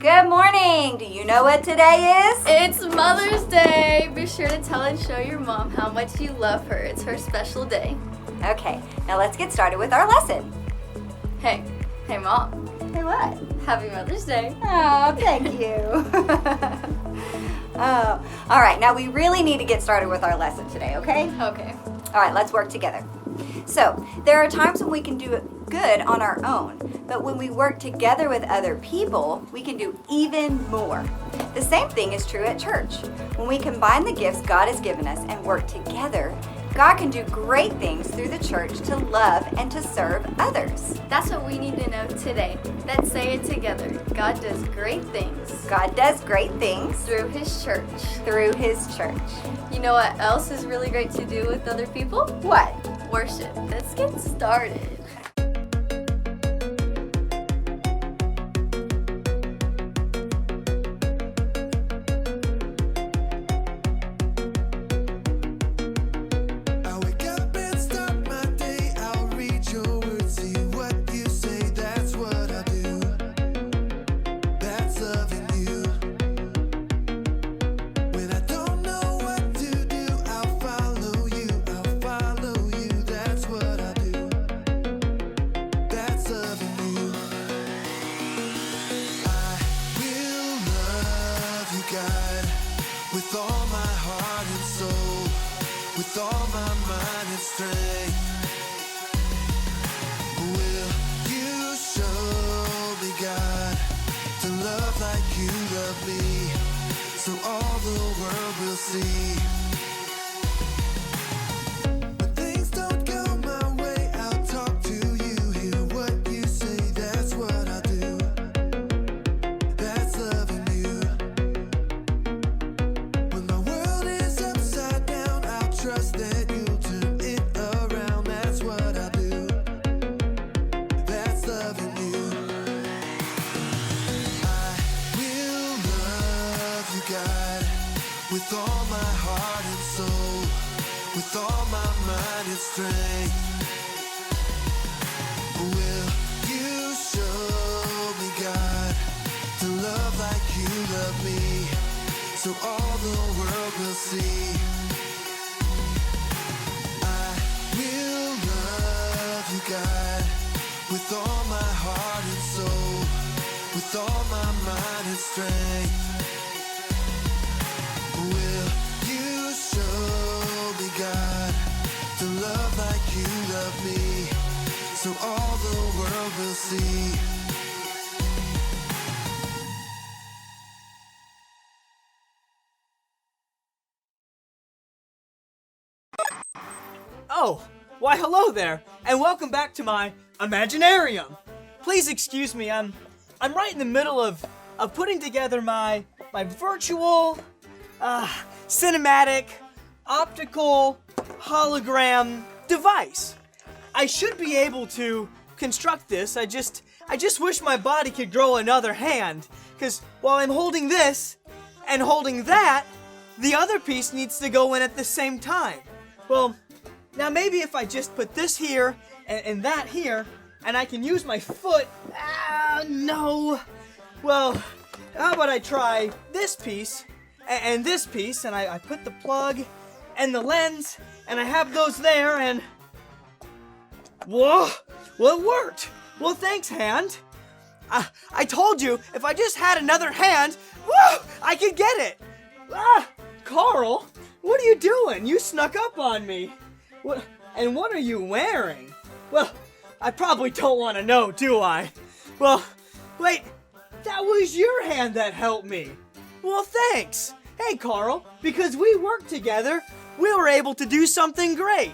Good morning! Do you know what today is? It's Mother's Day! Be sure to tell and show your mom how much you love her. It's her special day. Okay, now let's get started with our lesson. Hey Mom. Hey, what? Happy Mother's Day. Oh, thank you. All right, now we really need to get started with our lesson today, okay? Okay. All right, let's work together. So, there are times when we can do good on our own, but when we work together with other people, we can do even more. The same thing is true at church. When we combine the gifts God has given us and work together, God can do great things through the church to love and to serve others. That's what we need to know today. Let's say it together. God does great things. God does great things Through His church. through His church. You know what else is really great to do with other people? What? Worship. Let's get started. With all my heart and soul, with all my mind and strength, will you show me, God, to love like you love me, so all the world will see. When things don't go my way, I'll talk to you, hear what you say, that's what I do. That's loving you. Trust that you'll turn it around, that's what I do. That's loving you. I will love you, God, with all my heart and soul, with all my mind and strength. Will you show me, God, to love like you love me, so all the world will see. God, with all my heart and soul, with all my mind and strength, will you show me, God, to love like you love me, so all the world will see. Oh, why hello there, and welcome back to my Imaginarium. Please excuse me, I'm right in the middle of putting together my virtual, cinematic, optical, hologram device. I should be able to construct this, I just wish my body could grow another hand, because while I'm holding this and holding that, the other piece needs to go in at the same time. Well, now maybe if I just put this here and that here, and I can use my foot, no. Well, how about I try this piece and this piece, and I put the plug and the lens, and I have those there, and whoa, well, it worked. Well, thanks, hand. I told you, if I just had another hand, whoa, I could get it. Carl, what are you doing? You snuck up on me. What are you wearing? Well, I probably don't want to know, do I? Well, wait, that was your hand that helped me. Well, thanks. Hey, Carl, because we worked together, we were able to do something great.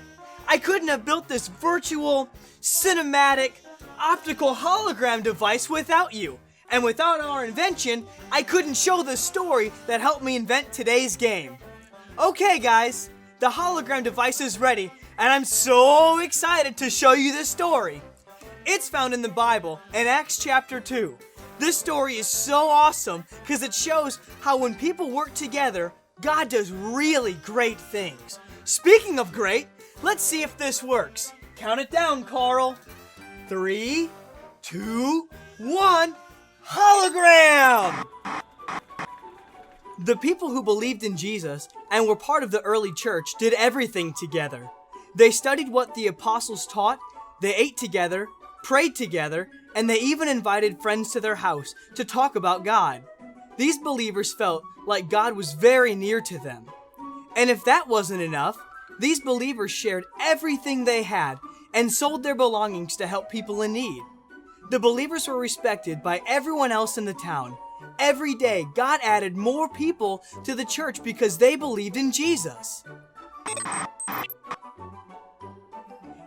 I couldn't have built this virtual, cinematic, optical hologram device without you. And without our invention, I couldn't show the story that helped me invent today's game. Okay, guys, the hologram device is ready, and I'm so excited to show you this story. It's found in the Bible in Acts chapter 2. This story is so awesome because it shows how when people work together, God does really great things. Speaking of great, let's see if this works. Count it down, Carl. 3, 2, 1. Hologram! The people who believed in Jesus and were part of the early church did everything together. They studied what the apostles taught, they ate together, prayed together, and they even invited friends to their house to talk about God. These believers felt like God was very near to them. And if that wasn't enough, these believers shared everything they had and sold their belongings to help people in need. The believers were respected by everyone else in the town. Every day, God added more people to the church because they believed in Jesus.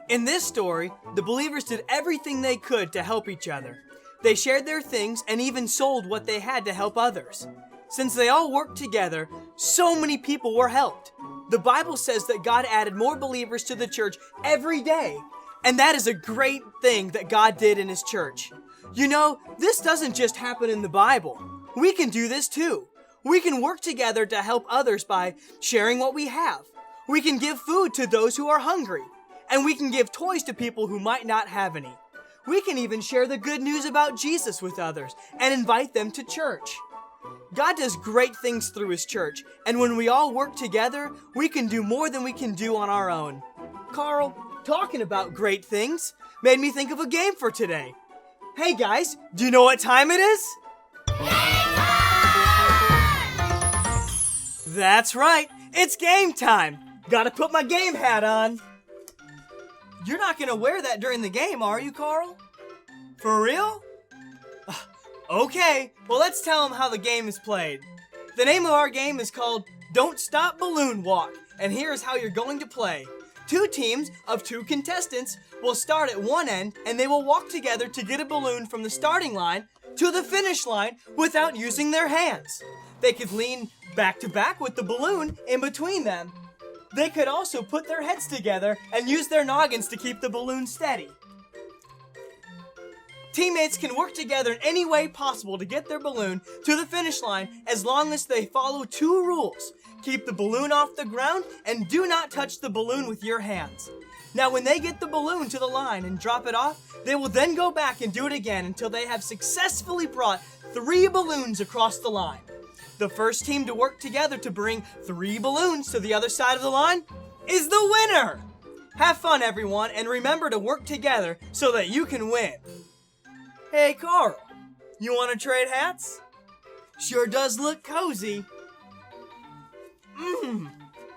In this story, the believers did everything they could to help each other. They shared their things and even sold what they had to help others. Since they all worked together, so many people were helped. The Bible says that God added more believers to the church every day. And that is a great thing that God did in His church. You know, this doesn't just happen in the Bible. We can do this too. We can work together to help others by sharing what we have. We can give food to those who are hungry. And we can give toys to people who might not have any. We can even share the good news about Jesus with others and invite them to church. God does great things through His church, and when we all work together, we can do more than we can do on our own. Carl, talking about great things made me think of a game for today. Hey guys, do you know what time it is? That's right, it's game time. Gotta put my game hat on. You're not gonna wear that during the game, are you, Carl? For real? Okay, well let's tell them how the game is played. The name of our game is called Don't Stop Balloon Walk, and here's how you're going to play. 2 teams of 2 contestants will start at one end and they will walk together to get a balloon from the starting line to the finish line without using their hands. They could lean back to back with the balloon in between them. They could also put their heads together and use their noggins to keep the balloon steady. Teammates can work together in any way possible to get their balloon to the finish line as long as they follow 2 rules. Keep the balloon off the ground and do not touch the balloon with your hands. Now when they get the balloon to the line and drop it off, they will then go back and do it again until they have successfully brought 3 balloons across the line. The first team to work together to bring 3 balloons to the other side of the line is the winner! Have fun everyone, and remember to work together so that you can win. Hey Carl, you want to trade hats? Sure does look cozy.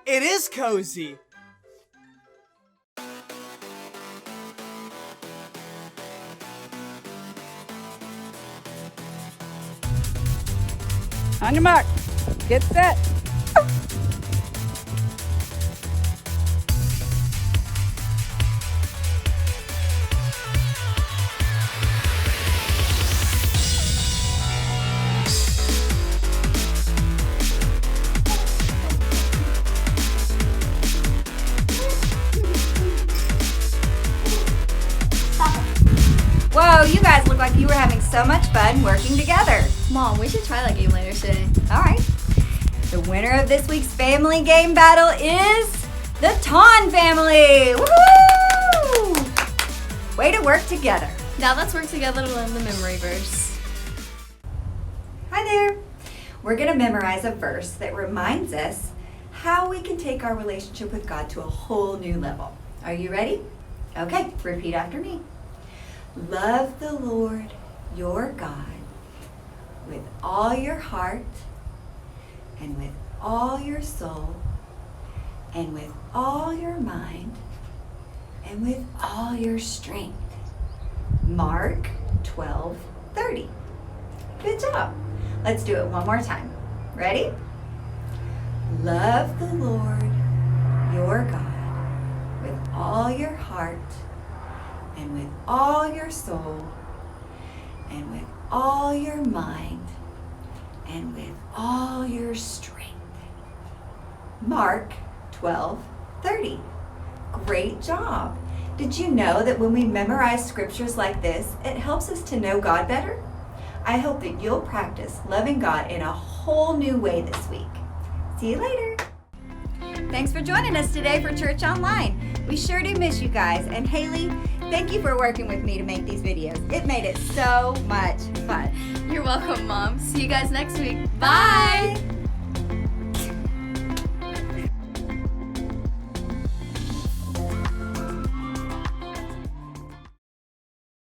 It is cozy. On your mark, get set. Whoa, you guys look like you were having so much fun working together. Mom, we should try that game later today. All right. The winner of this week's family game battle is the Ton family. Woohoo! Way to work together. Now let's work together to learn the memory verse. Hi there. We're going to memorize a verse that reminds us how we can take our relationship with God to a whole new level. Are you ready? Okay, repeat after me. Love the Lord your God with all your heart and with all your soul and with all your mind and with all your strength. Mark 12:30. Good job. Let's do it one more time. Ready? Love the Lord your God with all your heart and with all your soul and with all your mind and with all your strength. Mark 12:30. Great job. Did you know that when we memorize scriptures like this, it helps us to know God better? I hope that you'll practice loving God in a whole new way this week. See you later. Thanks for joining us today for Church Online. We sure do miss you guys. And Haley, Thank you for working with me to make these videos. It made it so much fun. You're welcome, Mom. See you guys next week. Bye!